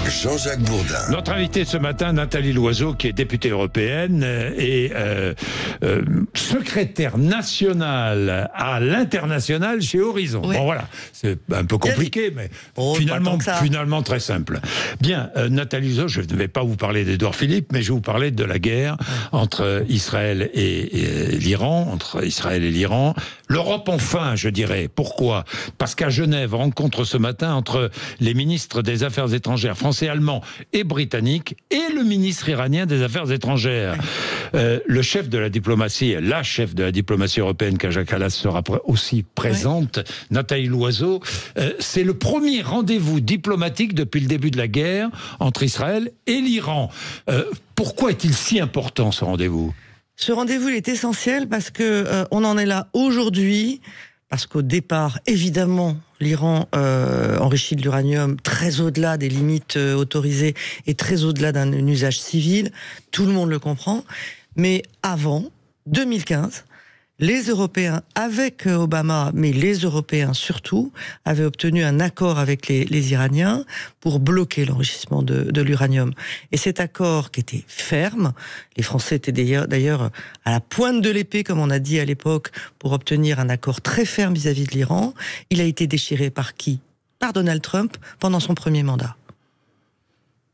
Jean-Jacques Bourdin. Notre invitée ce matin, Nathalie Loiseau, qui est députée européenne et secrétaire nationale à l'international chez Horizon. Oui. Bon voilà, c'est un peu compliqué, mais finalement très simple. Bien, Nathalie Loiseau, je ne vais pas vous parler d'Édouard Philippe, mais je vais vous parler de la guerre entre Israël et l'Iran, entre Israël et l'Iran. L'Europe enfin, je dirais. Pourquoi ? Parce qu'à Genève, rencontre ce matin entre les ministres des Affaires étrangères français, allemand et britannique et le ministre iranien des Affaires étrangères. Le chef de la diplomatie, la chef de la diplomatie européenne, Kaja Kallas, sera aussi présente. Nathalie Loiseau, c'est le premier rendez-vous diplomatique depuis le début de la guerre entre Israël et l'Iran. Pourquoi est-il si important ce rendez-vous ? Ce rendez-vous est essentiel parce que on en est là aujourd'hui, parce qu'au départ, évidemment, l'Iran enrichit de l'uranium très au-delà des limites autorisées et très au-delà d'un usage civil. Tout le monde le comprend. Mais avant, 2015, les Européens, avec Obama, mais les Européens surtout, avaient obtenu un accord avec les Iraniens pour bloquer l'enrichissement de l'uranium. Et cet accord, qui était ferme, les Français étaient d'ailleurs à la pointe de l'épée, comme on a dit à l'époque, pour obtenir un accord très ferme vis-à-vis de l'Iran, il a été déchiré par qui ? Par Donald Trump, pendant son premier mandat.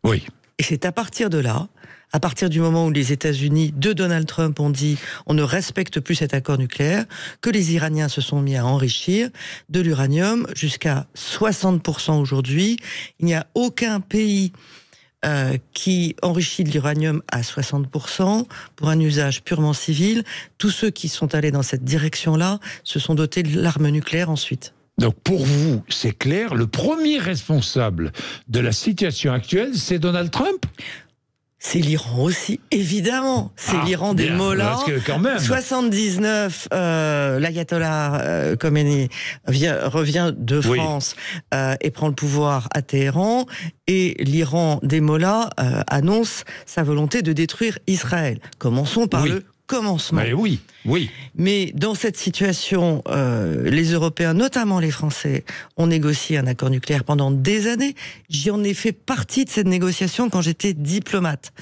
Oui. Et c'est à partir de là, à partir du moment où les États-Unis de Donald Trump ont dit on ne respecte plus cet accord nucléaire, que les Iraniens se sont mis à enrichir de l'uranium jusqu'à 60% aujourd'hui. Il n'y a aucun pays qui enrichit de l'uranium à 60% pour un usage purement civil. Tous ceux qui sont allés dans cette direction-là se sont dotés de l'arme nucléaire ensuite. Donc pour vous, c'est clair, le premier responsable de la situation actuelle, c'est Donald Trump ? C'est l'Iran aussi, évidemment. C'est l'Iran des mollahs. Parce que quand même. 79, l'ayatollah Khomeini revient de France et prend le pouvoir à Téhéran. Et l'Iran des mollahs annonce sa volonté de détruire Israël. Commençons par le commencement. Mais oui. Mais dans cette situation, les Européens, notamment les Français, ont négocié un accord nucléaire pendant des années. J'en ai fait partie de cette négociation quand j'étais diplomate.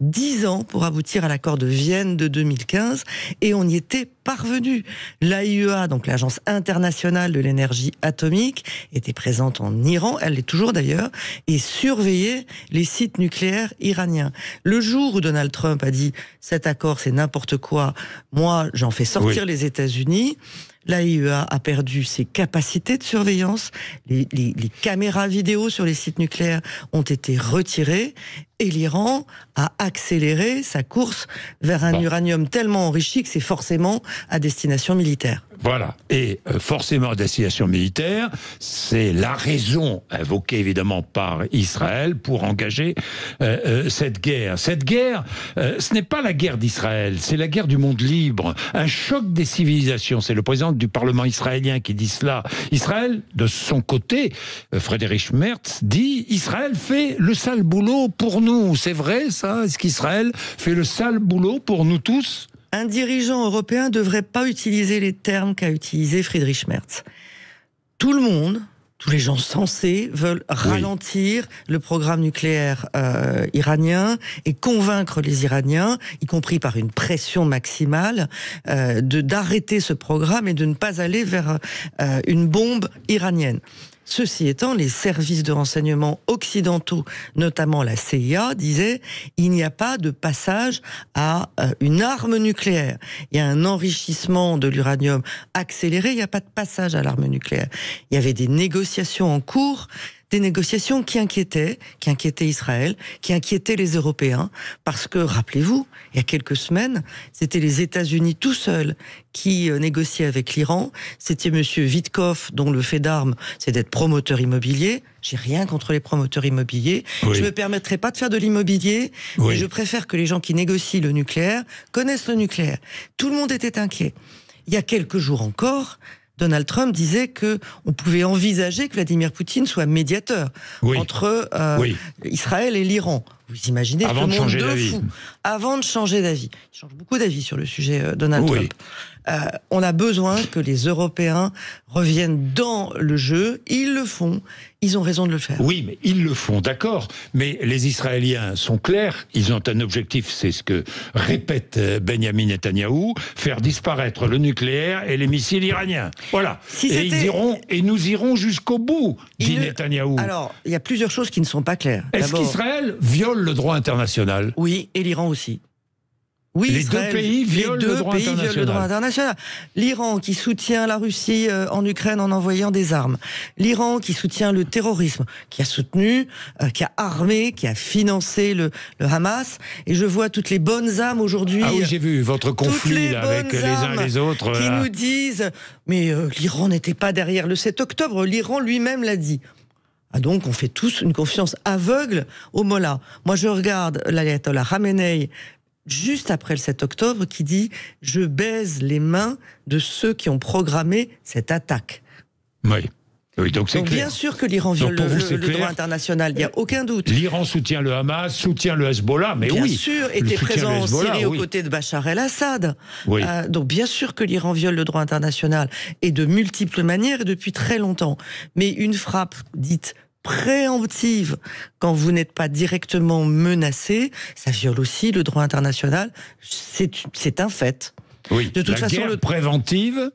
10 ans pour aboutir à l'accord de Vienne de 2015, et on y était parvenu. L'AIEA, donc l'Agence internationale de l'énergie atomique, était présente en Iran, elle l'est toujours d'ailleurs, et surveillait les sites nucléaires iraniens. Le jour où Donald Trump a dit « cet accord c'est n'importe quoi, moi j'en fais sortir les États-Unis », l'AIEA a perdu ses capacités de surveillance, les caméras vidéo sur les sites nucléaires ont été retirées, et l'Iran a accéléré sa course vers un uranium tellement enrichi que c'est forcément à destination militaire. Voilà, et forcément à destination militaire, c'est la raison invoquée évidemment par Israël pour engager cette guerre. Cette guerre, ce n'est pas la guerre d'Israël, c'est la guerre du monde libre, un choc des civilisations. C'est le président du Parlement israélien qui dit cela. Israël, de son côté, Friedrich Merz dit « Israël fait le sale boulot pour nous ». C'est vrai ça ? Est-ce qu'Israël fait le sale boulot pour nous tous ? Un dirigeant européen ne devrait pas utiliser les termes qu'a utilisé Friedrich Merz. Tout le monde, tous les gens sensés, veulent ralentir le programme nucléaire iranien et convaincre les Iraniens, y compris par une pression maximale, d'arrêter ce programme et de ne pas aller vers une bombe iranienne. Ceci étant, les services de renseignement occidentaux, notamment la CIA, disaient il n'y a pas de passage à une arme nucléaire. Il y a un enrichissement de l'uranium accéléré, il n'y a pas de passage à l'arme nucléaire. Il y avait des négociations en cours, des négociations qui inquiétaient Israël, qui inquiétaient les Européens, parce que, rappelez-vous, il y a quelques semaines, c'était les États-Unis tout seuls qui négociaient avec l'Iran. C'était monsieur Witkoff, dont le fait d'armes, c'est d'être promoteur immobilier. J'ai rien contre les promoteurs immobiliers. Je me permettrai pas de faire de l'immobilier, mais je préfère que les gens qui négocient le nucléaire connaissent le nucléaire. Tout le monde était inquiet. Il y a quelques jours encore, Donald Trump disait que on pouvait envisager que Vladimir Poutine soit médiateur entre Israël et l'Iran. Vous imaginez avant de changer d'avis. Avant de changer d'avis. Il change beaucoup d'avis sur le sujet Donald Trump. On a besoin que les Européens reviennent dans le jeu. Ils le font. Ils ont raison de le faire. Oui, mais ils le font, d'accord. Mais les Israéliens sont clairs. Ils ont un objectif, c'est ce que répète Benyamin Netanyahou, faire disparaître le nucléaire et les missiles iraniens. Voilà. Et nous irons jusqu'au bout, dit Netanyahou. Alors, il y a plusieurs choses qui ne sont pas claires. Est-ce qu'Israël viole le droit international? Oui, et l'Iran aussi. Oui, les deux pays violent le droit international. L'Iran qui soutient la Russie en Ukraine en envoyant des armes. L'Iran qui soutient le terrorisme, qui a soutenu, qui a armé, qui a financé le Hamas. Et je vois toutes les bonnes âmes aujourd'hui. Ah oui, j'ai vu votre conflit là, avec les uns et les autres. Qui nous disent, mais l'Iran n'était pas derrière le 7 octobre. L'Iran lui-même l'a dit. Ah donc, on fait tous une confiance aveugle au Mollah. Moi, je regarde l'ayatollah Khamenei juste après le 7 octobre, qui dit « Je baise les mains de ceux qui ont programmé cette attaque ». Oui. Oui, donc c'est clair. Bien sûr que l'Iran viole le droit international, il n'y a aucun doute. L'Iran soutient le Hamas, soutient le Hezbollah, mais bien oui. Bien sûr, était présent en Syrie aux côtés de Bachar el-Assad. Oui. Donc bien sûr que l'Iran viole le droit international, et de multiples manières, et depuis très longtemps. Mais une frappe dite préemptive, quand vous n'êtes pas directement menacé, ça viole aussi le droit international. C'est un fait. Oui, de toute façon, guerre préventive,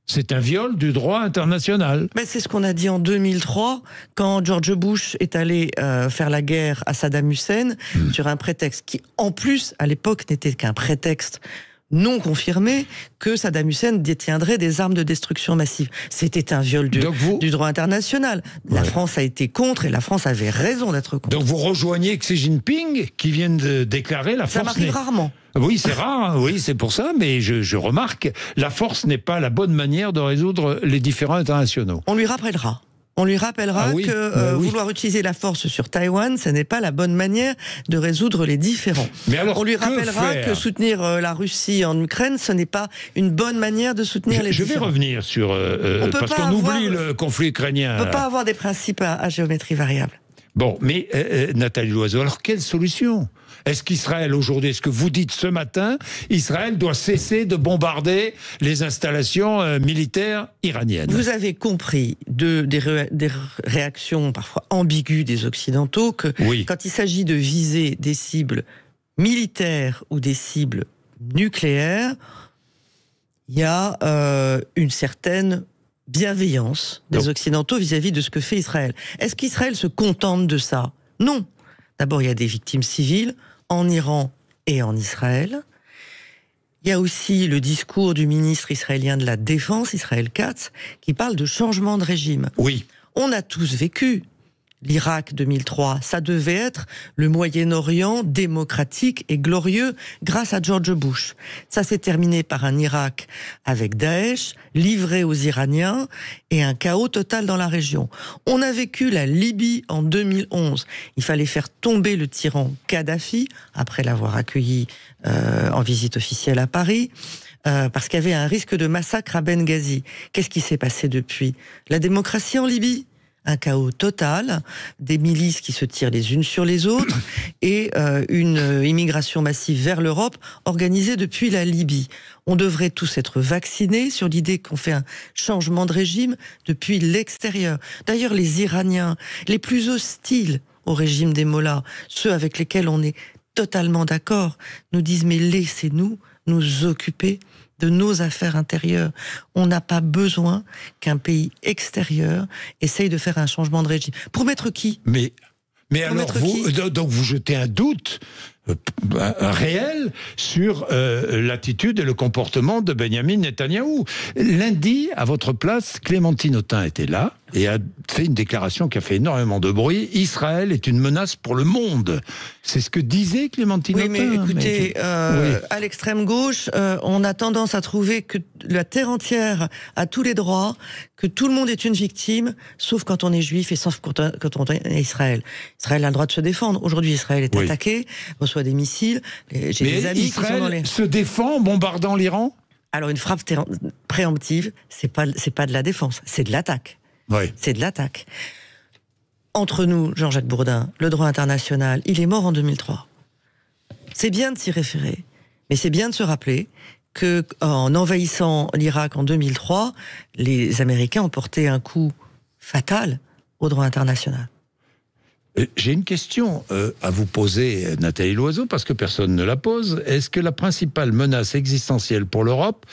c'est un viol du droit international. Mais c'est ce qu'on a dit en 2003, quand George Bush est allé faire la guerre à Saddam Hussein, sur un prétexte qui, en plus, à l'époque, n'était qu'un prétexte non confirmé, que Saddam Hussein détiendrait des armes de destruction massive. C'était un viol du droit international. La France a été contre, et la France avait raison d'être contre. Donc vous rejoignez Xi Jinping, qui vient de déclarer la force... Ça m'arrive rarement. Oui, c'est rare, oui, c'est pour ça, mais je remarque, la force n'est pas la bonne manière de résoudre les différends internationaux. On lui rappellera. On lui rappellera que vouloir utiliser la force sur Taïwan, ce n'est pas la bonne manière de résoudre les différends. Mais alors, on lui rappellera que soutenir la Russie en Ukraine, ce n'est pas une bonne manière de soutenir les différends. Je vais revenir sur... parce qu'on oublie le conflit ukrainien. On ne peut pas avoir des principes à géométrie variable. Bon, mais Nathalie Loiseau, alors quelle solution ? Est-ce qu'Israël, aujourd'hui, est-ce que vous dites ce matin, Israël doit cesser de bombarder les installations militaires iraniennes? Vous avez compris des réactions parfois ambiguës des Occidentaux que quand il s'agit de viser des cibles militaires ou des cibles nucléaires, il y a une certaine bienveillance des Occidentaux vis-à-vis de ce que fait Israël. Est-ce qu'Israël se contente de ça? Non. D'abord, il y a des victimes civiles en Iran et en Israël. Il y a aussi le discours du ministre israélien de la Défense, Israël Katz, qui parle de changement de régime. Oui. On a tous vécu l'Irak 2003. Ça devait être le Moyen-Orient démocratique et glorieux grâce à George Bush. Ça s'est terminé par un Irak avec Daesh, livré aux Iraniens, et un chaos total dans la région. On a vécu la Libye en 2011. Il fallait faire tomber le tyran Kadhafi, après l'avoir accueilli en visite officielle à Paris, parce qu'il y avait un risque de massacre à Benghazi. Qu'est-ce qui s'est passé depuis? La démocratie en Libye? Un chaos total, des milices qui se tirent les unes sur les autres, et une immigration massive vers l'Europe organisée depuis la Libye. On devrait tous être vaccinés sur l'idée qu'on fait un changement de régime depuis l'extérieur. D'ailleurs, les Iraniens, les plus hostiles au régime des mollahs, ceux avec lesquels on est totalement d'accord, nous disent « mais laissez-nous nous occuper de nos affaires intérieures. On n'a pas besoin qu'un pays extérieur essaye de faire un changement de régime. » Pour mettre qui? Mais alors, donc vous jetez un doute réel sur l'attitude et le comportement de Benyamin Netanyahou. Lundi, à votre place, Clémentine Autain était là et a fait une déclaration qui a fait énormément de bruit. Israël est une menace pour le monde. C'est ce que disait Clémentine Autain. Oui, mais écoutez, à l'extrême gauche, on a tendance à trouver que la terre entière a tous les droits, que tout le monde est une victime, sauf quand on est juif et sauf quand on est Israël. Israël a le droit de se défendre. Aujourd'hui, Israël est attaqué, reçoit des missiles. J'ai des amis Israël qui sont dans les... se défend en bombardant l'Iran? Alors, une frappe préemptive, c'est pas de la défense, c'est de l'attaque. Oui. C'est de l'attaque. entre nous, Jean-Jacques Bourdin, le droit international, il est mort en 2003. C'est bien de s'y référer, mais c'est bien de se rappeler qu'en envahissant l'Irak en 2003, les Américains ont porté un coup fatal au droit international. J'ai une question à vous poser, Nathalie Loiseau, parce que personne ne la pose. Est-ce que la principale menace existentielle pour l'Europe,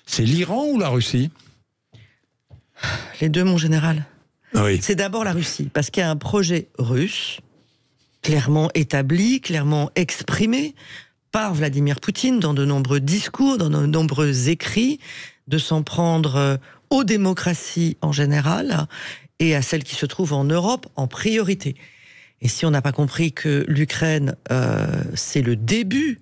c'est l'Iran ou la Russie? Les deux, mon général. Oui. C'est d'abord la Russie, parce qu'il y a un projet russe, clairement établi, clairement exprimé par Vladimir Poutine dans de nombreux discours, dans de nombreux écrits, de s'en prendre aux démocraties en général et à celles qui se trouvent en Europe en priorité. Et si on n'a pas compris que l'Ukraine, c'est le début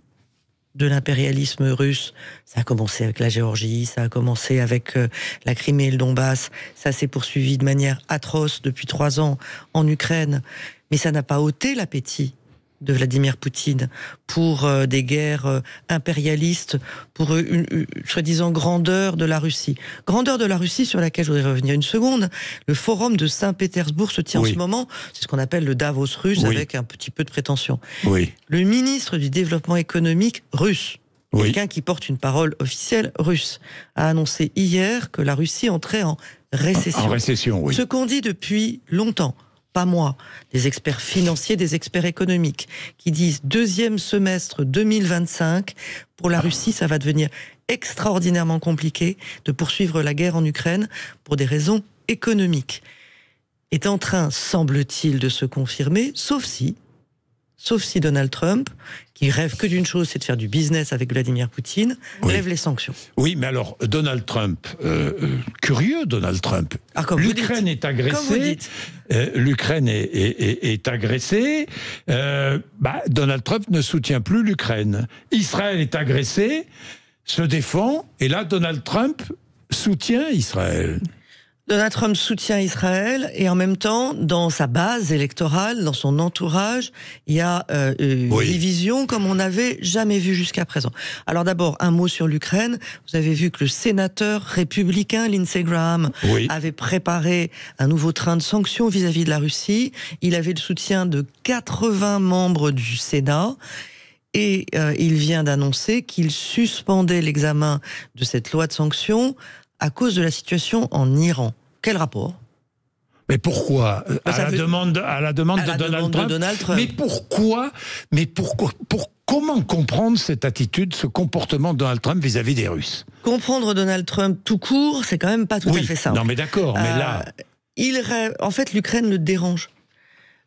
de l'impérialisme russe, ça a commencé avec la Géorgie, ça a commencé avec la Crimée et le Donbass, ça s'est poursuivi de manière atroce depuis 3 ans en Ukraine, mais ça n'a pas ôté l'appétit de Vladimir Poutine pour des guerres impérialistes, pour une soi-disant grandeur de la Russie. Grandeur de la Russie sur laquelle je voudrais revenir une seconde. Le forum de Saint-Pétersbourg se tient en ce moment, c'est ce qu'on appelle le Davos russe, avec un petit peu de prétention. Le ministre du développement économique russe, quelqu'un qui porte une parole officielle russe, a annoncé hier que la Russie entrait en récession. En récession, oui. Ce qu'on dit depuis longtemps. Pas moi, des experts financiers, des experts économiques, qui disent 2e semestre 2025, pour la Russie, ça va devenir extraordinairement compliqué de poursuivre la guerre en Ukraine pour des raisons économiques. Est en train, semble-t-il, de se confirmer, sauf si Donald Trump, qui rêve que d'une chose, c'est de faire du business avec Vladimir Poutine, lève les sanctions. Oui, mais alors, Donald Trump, curieux Donald Trump. L'Ukraine est agressée. L'Ukraine est agressée. Donald Trump ne soutient plus l'Ukraine. Israël est agressé, se défend, et là, Donald Trump soutient Israël. Donald Trump soutient Israël et en même temps, dans sa base électorale, dans son entourage, il y a une division comme on n'avait jamais vu jusqu'à présent. Alors d'abord, un mot sur l'Ukraine. Vous avez vu que le sénateur républicain Lindsey Graham avait préparé un nouveau train de sanctions vis-à-vis de la Russie. Il avait le soutien de 80 membres du Sénat. Et il vient d'annoncer qu'il suspendait l'examen de cette loi de sanctions à cause de la situation en Iran. Quel rapport? Mais pourquoi? À la demande de Donald Trump. Mais pourquoi? Comment comprendre cette attitude, ce comportement de Donald Trump vis-à-vis des Russes? Comprendre Donald Trump tout court, c'est quand même pas tout à fait simple. Non mais d'accord, mais là... En fait, l'Ukraine le dérange.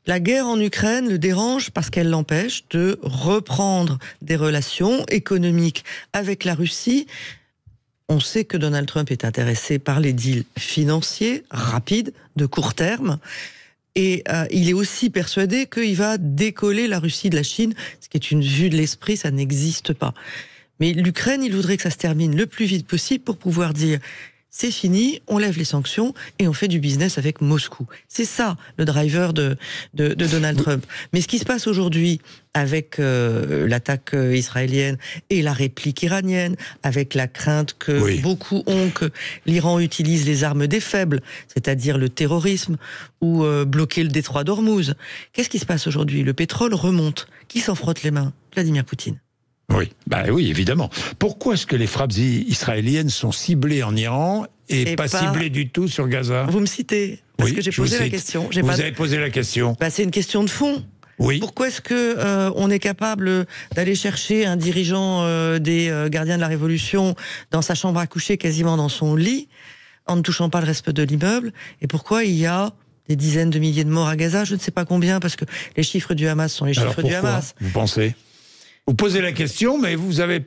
La guerre en Ukraine le dérange parce qu'elle l'empêche de reprendre des relations économiques avec la Russie. On sait que Donald Trump est intéressé par les deals financiers, rapides, de court terme. Et il est aussi persuadé qu'il va décoller la Russie de la Chine, ce qui est une vue de l'esprit, ça n'existe pas. Mais l'Ukraine, il voudrait que ça se termine le plus vite possible pour pouvoir dire... C'est fini, on lève les sanctions et on fait du business avec Moscou. C'est ça le driver de Donald Trump. Mais ce qui se passe aujourd'hui avec l'attaque israélienne et la réplique iranienne, avec la crainte que beaucoup ont que l'Iran utilise les armes des faibles, c'est-à-dire le terrorisme ou bloquer le détroit d'Ormuz. Qu'est-ce qui se passe aujourd'hui? Le pétrole remonte. Qui s'en frotte les mains? Vladimir Poutine. Oui, évidemment. Pourquoi est-ce que les frappes israéliennes sont ciblées en Iran et pas ciblées du tout sur Gaza? Vous me citez, parce que j'ai posé la question. Vous avez posé la question. C'est une question de fond. Pourquoi est-ce que on est capable d'aller chercher un dirigeant des gardiens de la Révolution dans sa chambre à coucher, quasiment dans son lit, en ne touchant pas le reste de l'immeuble? Et pourquoi il y a des dizaines de milliers de morts à Gaza? Je ne sais pas combien, parce que les chiffres du Hamas sont les chiffres du Hamas. Vous pensez? Vous posez la question, mais vous avez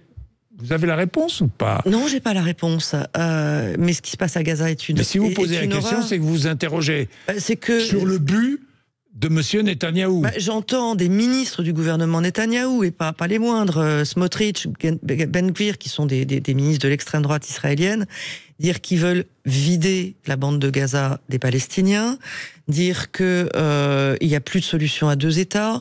la réponse ou pas? Non, j'ai pas la réponse. Mais ce qui se passe à Gaza est une... Mais si vous posez la question, c'est que vous vous interrogez sur le but de M. Netanyahou. J'entends des ministres du gouvernement Netanyahou, et pas les moindres, Smotrich, Ben Gvir, qui sont des ministres de l'extrême droite israélienne, dire qu'ils veulent vider la bande de Gaza des Palestiniens, dire que il y a plus de solution à 2 États,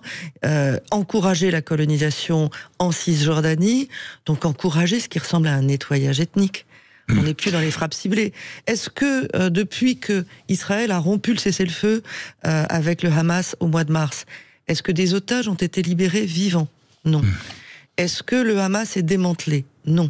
encourager la colonisation en Cisjordanie, donc encourager ce qui ressemble à un nettoyage ethnique On n'est plus dans les frappes ciblées. Est-ce que depuis que Israël a rompu le cessez-le-feu avec le Hamas au mois de mars, est-ce que des otages ont été libérés vivants? Non. Est-ce que le Hamas est démantelé? Non.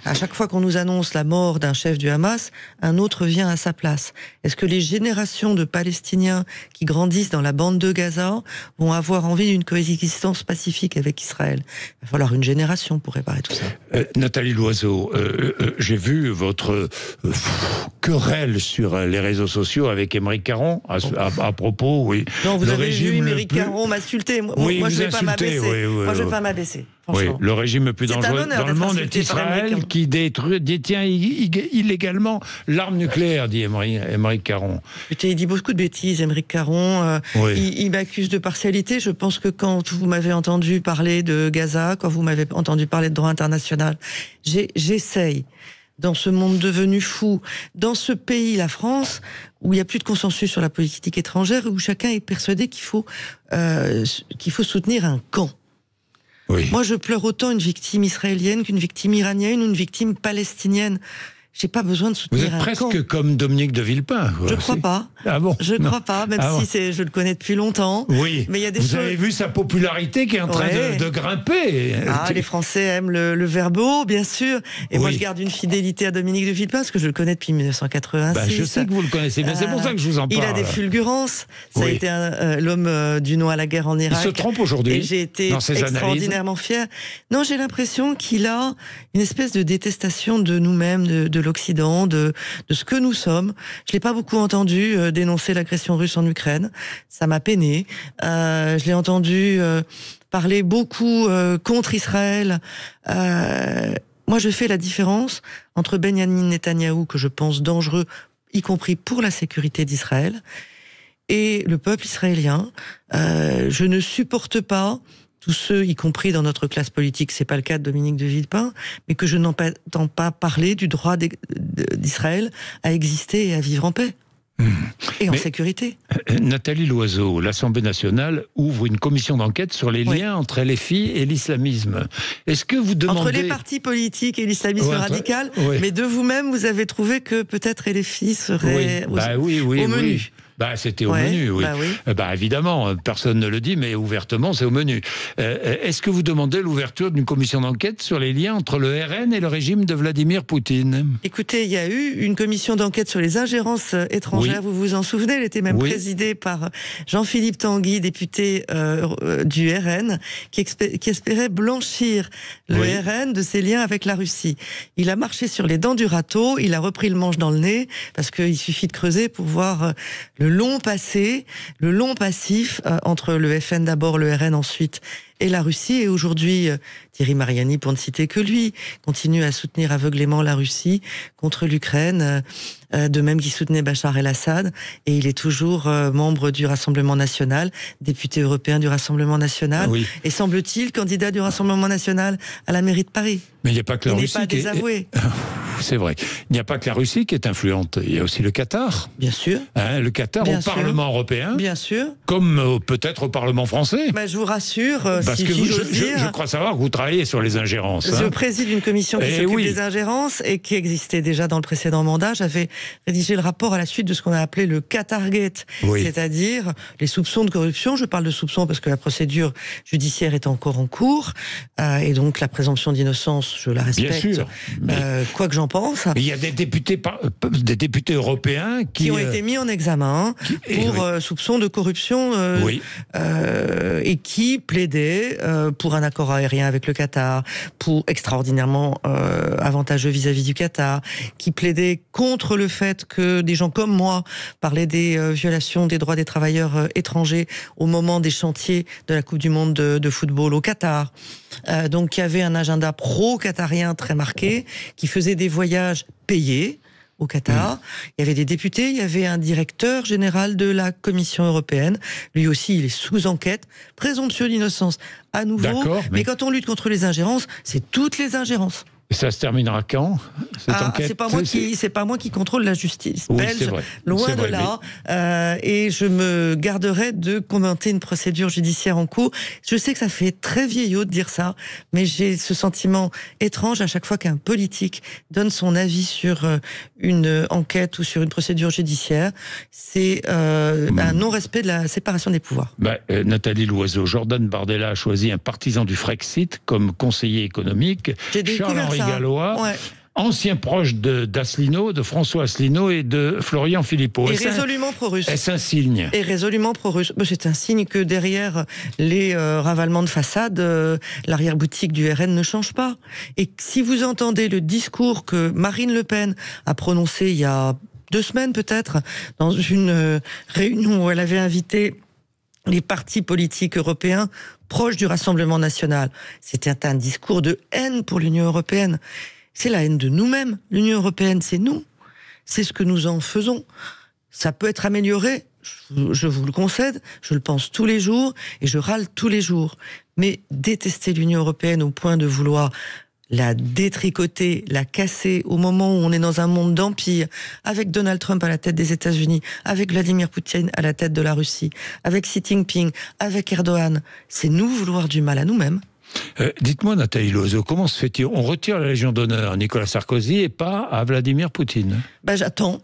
À chaque fois qu'on nous annonce la mort d'un chef du Hamas, un autre vient à sa place. Est-ce que les générations de Palestiniens qui grandissent dans la bande de Gaza vont avoir envie d'une coexistence pacifique avec Israël? Il va falloir une génération pour réparer tout ça. Nathalie Loiseau, j'ai vu votre querelle sur les réseaux sociaux avec Aymeric Caron à propos, oui. Non, vous avez vu Aymeric Caron m'insulter. Moi, je ne vais pas m'abaisser. Moi, je ne vais pas m'abaisser. Oui, le régime le plus dangereux dans le monde est Israël qui détient illégalement l'arme nucléaire, dit Aymeric Caron. Écoutez, il dit beaucoup de bêtises, Aymeric Caron. Il m'accuse de partialité. Je pense que quand vous m'avez entendu parler de Gaza, quand vous m'avez entendu parler de droit international, j'essaye, dans ce monde devenu fou, dans ce pays, la France, où il n'y a plus de consensus sur la politique étrangère, où chacun est persuadé qu'il faut soutenir un camp. Oui. Moi, je pleure autant une victime israélienne qu'une victime iranienne ou une victime palestinienne. J'ai pas besoin de soutenir un camp. Vous êtes presque comme Dominique de Villepin. Je crois pas. Ah bon? Je crois pas, même si je le connais depuis longtemps. Oui. Mais il y a des Vous avez vu sa popularité qui est en train de grimper. Les Français aiment le verbe haut, bien sûr. Et moi, je garde une fidélité à Dominique de Villepin parce que je le connais depuis 1986. Je sais que vous le connaissez, mais c'est pour ça que je vous en parle. Il a des fulgurances. Ça a été l'homme du non à la guerre en Irak. Il se trompe aujourd'hui. Et j'ai été extraordinairement fière. Non, j'ai l'impression qu'il a une espèce de détestation de nous-mêmes, de l'Occident, de ce que nous sommes. Je l'ai pas beaucoup entendu dénoncer l'agression russe en Ukraine. Ça m'a peiné. Je l'ai entendu parler beaucoup contre Israël. Moi, je fais la différence entre Benyamin Netanyahou, que je pense dangereux, y compris pour la sécurité d'Israël, et le peuple israélien. Je ne supporte pas tous ceux, y compris dans notre classe politique, c'est pas le cas de Dominique de Villepin, mais que je n'entends pas parler du droit d'Israël à exister et à vivre en paix. Et en sécurité. Nathalie Loiseau, l'Assemblée nationale ouvre une commission d'enquête sur les liens entre LFI et l'islamisme. Est-ce que vous demandez... Entre les partis politiques et l'islamisme radical, mais de vous-même, vous avez trouvé que peut-être LFI serait au menu. C'était au menu, oui. Évidemment, personne ne le dit, mais ouvertement, c'est au menu. Est-ce que vous demandez l'ouverture d'une commission d'enquête sur les liens entre le RN et le régime de Vladimir Poutine? Écoutez, il y a eu une commission d'enquête sur les ingérences étrangères, vous vous en souvenez, elle était même présidée par Jean-Philippe Tanguy, député du RN, qui espérait blanchir le RN de ses liens avec la Russie. Il a marché sur les dents du râteau, il a repris le manche dans le nez, parce qu'il suffit de creuser pour voir le long passé, le long passif entre le FN d'abord, le RN ensuite, et la Russie. Et aujourd'hui, Thierry Mariani, pour ne citer que lui, continue à soutenir aveuglément la Russie contre l'Ukraine, de même qu'il soutenait Bachar el-Assad. Et il est toujours membre du Rassemblement National, député européen du Rassemblement National, et semble-t-il candidat du Rassemblement National à la mairie de Paris. Mais il n'y a pas que la Russie. Il n'est pas désavoué. C'est vrai. Il n'y a pas que la Russie qui est influente. Il y a aussi le Qatar. Bien sûr. Le Qatar au Parlement européen. Bien sûr. Comme peut-être au Parlement français. Je vous rassure. Parce que je crois savoir que vous travaillez sur les ingérences. Je préside une commission qui s'occupe des ingérences et qui existait déjà dans le précédent mandat. J'avais rédigé le rapport à la suite de ce qu'on a appelé le Qatargate, c'est-à-dire les soupçons de corruption. Je parle de soupçons parce que la procédure judiciaire est encore en cours et donc la présomption d'innocence, je la respecte. Bien sûr. Quoi que j'en pense. Il y a des députés européens qui ont été mis en examen pour soupçons de corruption et qui plaidaient pour un accord aérien avec le Qatar, pour extraordinairement avantageux vis-à-vis du Qatar, qui plaidaient contre le fait que des gens comme moi parlaient des violations des droits des travailleurs étrangers au moment des chantiers de la Coupe du Monde de football au Qatar. Donc il y avait un agenda pro-qatarien très marqué, qui faisait des voyages payés au Qatar. Il y avait des députés, il y avait un directeur général de la Commission européenne. Lui aussi, il est sous enquête. Présomption d'innocence à nouveau. Mais quand on lutte contre les ingérences, c'est toutes les ingérences. Et ça se terminera quand, cette enquête? C'est pas moi qui contrôle la justice belge, vrai. Loin de là. Et je me garderai de commenter une procédure judiciaire en cours. Je sais que ça fait très vieillot de dire ça, mais j'ai ce sentiment étrange à chaque fois qu'un politique donne son avis sur une enquête ou sur une procédure judiciaire. C'est un non-respect de la séparation des pouvoirs. Nathalie Loiseau, Jordan Bardella a choisi un partisan du Frexit comme conseiller économique. Charles-Henri Gallois, ancien proche d'Asselineau, de François Asselineau et de Florian Philippot. Et résolument pro-russe. Est-ce un signe? Et résolument pro-russe. C'est un signe que derrière les ravalements de façade, l'arrière-boutique du RN ne change pas. Et si vous entendez le discours que Marine Le Pen a prononcé il y a 2 semaines peut-être, dans une réunion où elle avait invité les partis politiques européens proches du Rassemblement national. C'était un discours de haine pour l'Union européenne. C'est la haine de nous-mêmes. L'Union européenne, c'est nous. C'est ce que nous en faisons. Ça peut être amélioré, je vous le concède, je le pense tous les jours et je râle tous les jours. Mais détester l'Union européenne au point de vouloir la détricoter, la casser au moment où on est dans un monde d'empire, avec Donald Trump à la tête des États-Unis, avec Vladimir Poutine à la tête de la Russie, avec Xi Jinping, avec Erdogan, c'est nous vouloir du mal à nous-mêmes. Dites-moi, Nathalie Loiseau, comment se fait-il? On retire la Légion d'honneur à Nicolas Sarkozy et pas à Vladimir Poutine. J'attends,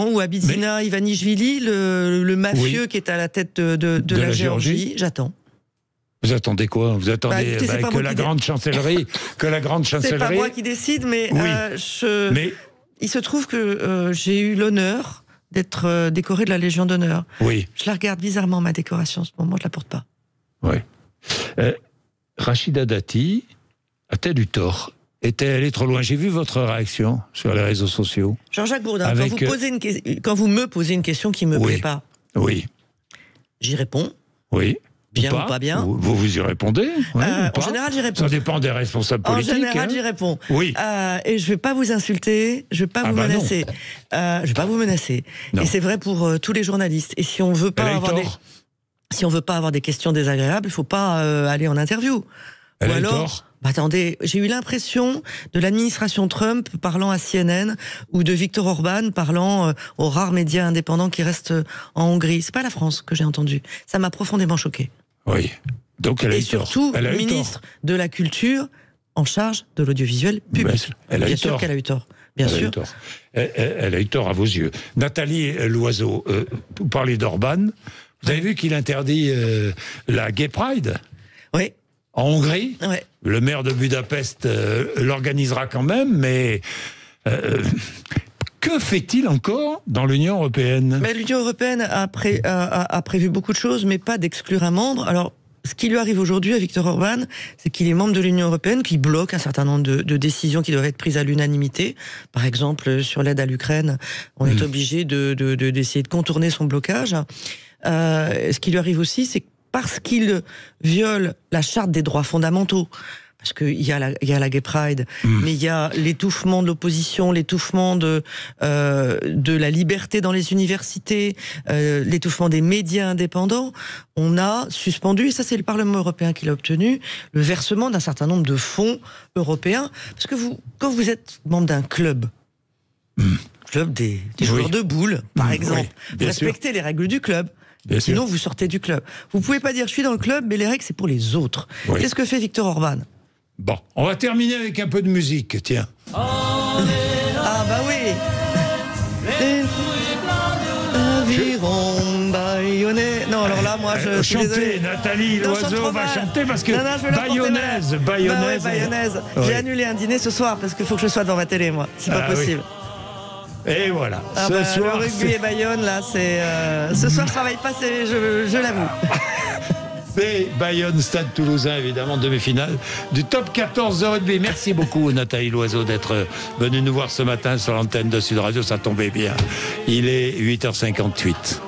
ou à Bidzina Ivanishvili, le mafieux qui est à la tête de la Géorgie, j'attends. Vous attendez quoi? Vous attendez que la grande chancellerie, C'est pas moi qui décide, mais, il se trouve que j'ai eu l'honneur d'être décoré de la Légion d'honneur. Oui. Je la regarde bizarrement, ma décoration, en ce moment, je la porte pas. Oui. Rachida Dati a-t-elle eu tort? Est-elle allée trop loin? J'ai vu votre réaction sur les réseaux sociaux. Jean-Jacques Bourdin, quand vous me posez une question qui ne me plaît pas, j'y réponds. Oui. Bien ou pas bien. Vous y répondez? En général, j'y réponds. Ça dépend des responsables politiques. En général, j'y réponds. Oui. Et je ne vais pas vous insulter, je ne vais pas vous menacer. Je ne vais pas vous menacer. Non. Et c'est vrai pour tous les journalistes. Et si on veut pas avoir des questions désagréables, il ne faut pas aller en interview. Elle a eu tort. Attendez, j'ai eu l'impression de l'administration Trump parlant à CNN ou de Viktor Orban parlant aux rares médias indépendants qui restent en Hongrie. C'est pas la France que j'ai entendu. Ça m'a profondément choqué. Oui. Donc elle a eu tort. Et surtout, ministre de la Culture en charge de l'audiovisuel public. Bien sûr qu'elle a eu tort. Bien sûr. Elle a eu tort à vos yeux. Nathalie Loiseau, vous parlez d'Orban. Vous avez vu qu'il interdit la Gay Pride? Oui. En Hongrie, le maire de Budapest l'organisera quand même, mais que fait-il encore dans l'Union européenne? Mais l'Union européenne a prévu beaucoup de choses, mais pas d'exclure un membre. Alors, ce qui lui arrive aujourd'hui à Viktor Orban, c'est qu'il est membre de l'Union européenne, qui bloque un certain nombre de décisions qui doivent être prises à l'unanimité. Par exemple, sur l'aide à l'Ukraine, on est obligé d'essayer de contourner son blocage. Ce qui lui arrive aussi, c'est parce qu'il viole la charte des droits fondamentaux, parce qu'il y a la Gay Pride, mais il y a l'étouffement de l'opposition, l'étouffement de la liberté dans les universités, l'étouffement des médias indépendants. On a suspendu, et ça c'est le Parlement européen qui l'a obtenu, le versement d'un certain nombre de fonds européens, parce que quand vous êtes membre d'un club, club des joueurs de boules, par exemple, vous respectez les règles du club. Sinon, vous sortez du club. Vous pouvez pas dire je suis dans le club, mais les règles c'est pour les autres. Qu'est-ce que fait Viktor Orban? Bon, on va terminer avec un peu de musique, tiens. Ah bah oui. Non, alors là, moi, je suis désolé. Nathalie Loiseau va chanter parce que Bayonnaise. Bayonnaise. J'ai annulé un dîner ce soir parce qu'il faut que je sois devant ma télé, moi. C'est pas possible. Et voilà. Ce soir, le rugby et Bayonne, là, c'est. Ce soir, je travaille pas, je l'avoue. C'est Bayonne, Stade Toulousain, évidemment, demi-finale du top 14 de rugby. Merci beaucoup, Nathalie Loiseau, d'être venue nous voir ce matin sur l'antenne de Sud Radio. Ça tombait bien. Il est 8h58.